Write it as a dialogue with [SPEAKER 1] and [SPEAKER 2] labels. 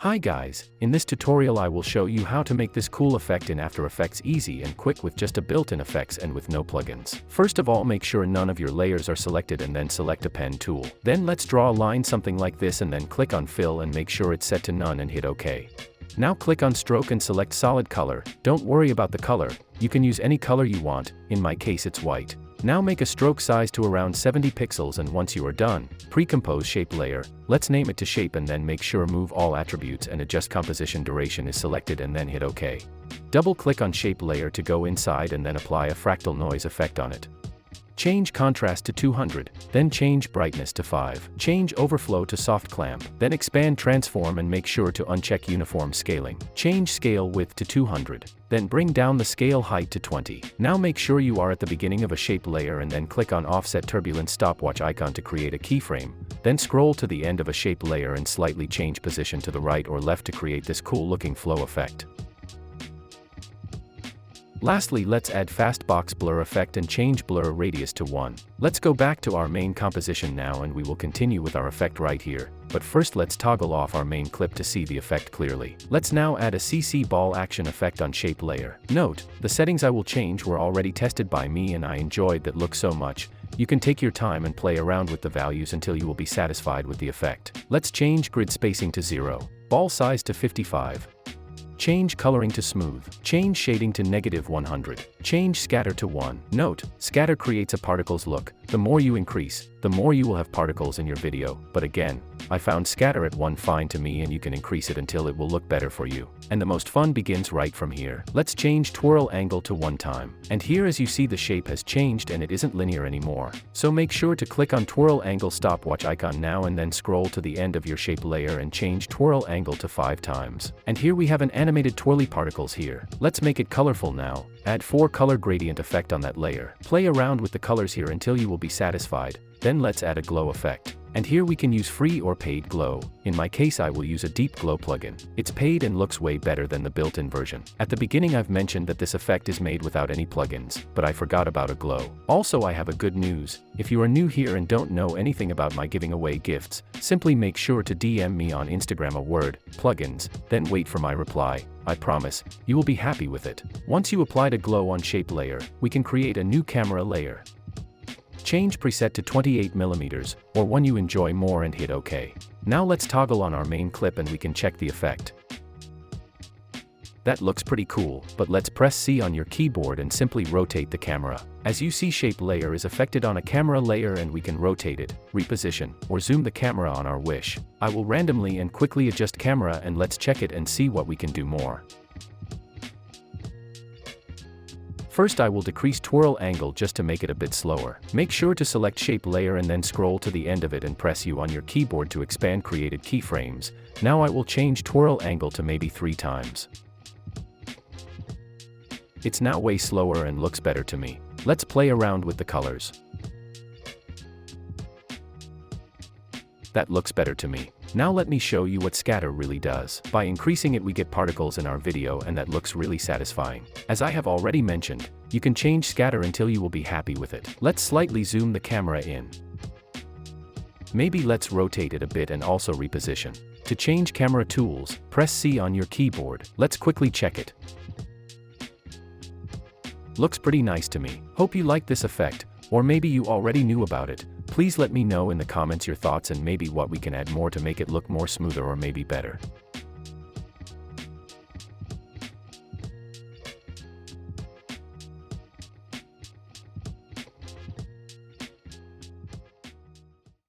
[SPEAKER 1] Hi guys, in this tutorial I will show you how to make this cool effect in After Effects easy and quick with just a built-in effects and with no plugins. First of all, make sure none of your layers are selected and then select a pen tool. Then let's draw a line something like this and then click on fill and make sure it's set to none and hit OK. Now click on stroke and select solid color. Don't worry about the color, you can use any color you want, in my case it's white. Now make a stroke size to around 70 pixels and once you are done, pre-compose shape layer, let's name it to shape and then make sure move all attributes and adjust composition duration is selected and then hit OK. Double click on shape layer to go inside and then apply a fractal noise effect on it. Change contrast to 200, then change brightness to 5. Change overflow to soft clamp, then expand transform and make sure to uncheck uniform scaling. Change scale width to 200, then bring down the scale height to 20. Now make sure you are at the beginning of a shape layer and then click on offset turbulent stopwatch icon to create a keyframe, then scroll to the end of a shape layer and slightly change position to the right or left to create this cool looking flow effect. Lastly, let's add fast box blur effect and change blur radius to 1. Let's go back to our main composition now and we will continue with our effect right here, but first let's toggle off our main clip to see the effect clearly. Let's now add a CC ball action effect on shape layer. Note, the settings I will change were already tested by me and I enjoyed that look so much. You can take your time and play around with the values until you will be satisfied with the effect. Let's change grid spacing to 0, ball size to 55. Change coloring to smooth. Change shading to -100. Change scatter to 1. Note, scatter creates a particles look. The more you increase, the more you will have particles in your video, but again, I found scatter at 1 fine to me and you can increase it until it will look better for you. And the most fun begins right from here. Let's change twirl angle to 1 time. And here as you see the shape has changed and it isn't linear anymore. So make sure to click on twirl angle stopwatch icon now and then scroll to the end of your shape layer and change twirl angle to 5 times. And here we have an animated twirly particles here. Let's make it colorful now. Add 4 color gradient effect on that layer. Play around with the colors here until you will be satisfied. Then let's add a glow effect. And here we can use free or paid glow. In my case I will use a deep glow plugin. It's paid and looks way better than the built-in version. At the beginning I've mentioned that this effect is made without any plugins, but I forgot about a glow. Also I have a good news. If you are new here and don't know anything about my giving away gifts, simply make sure to DM me on Instagram a word, plugins, then wait for my reply. I promise, you will be happy with it. Once you applied a glow on shape layer, we can create a new camera layer. Change preset to 28mm, or one you enjoy more and hit OK. Now let's toggle on our main clip and we can check the effect. That looks pretty cool, but let's press C on your keyboard and simply rotate the camera. As you see, shape layer is affected on a camera layer and we can rotate it, reposition, or zoom the camera on our wish. I will randomly and quickly adjust camera and let's check it and see what we can do more. First I will decrease twirl angle just to make it a bit slower. Make sure to select shape layer and then scroll to the end of it and press U on your keyboard to expand created keyframes. Now I will change twirl angle to maybe 3 times. It's now way slower and looks better to me. Let's play around with the colors. That looks better to me. Now let me show you what scatter really does. By increasing it we get particles in our video and that looks really satisfying. As I have already mentioned, you can change scatter until you will be happy with it. Let's slightly zoom the camera in. Maybe let's rotate it a bit and also reposition. To change camera tools, press C on your keyboard. Let's quickly check it. Looks pretty nice to me. Hope you like this effect, or maybe you already knew about it. Please let me know in the comments your thoughts and maybe what we can add more to make it look more smoother or maybe better.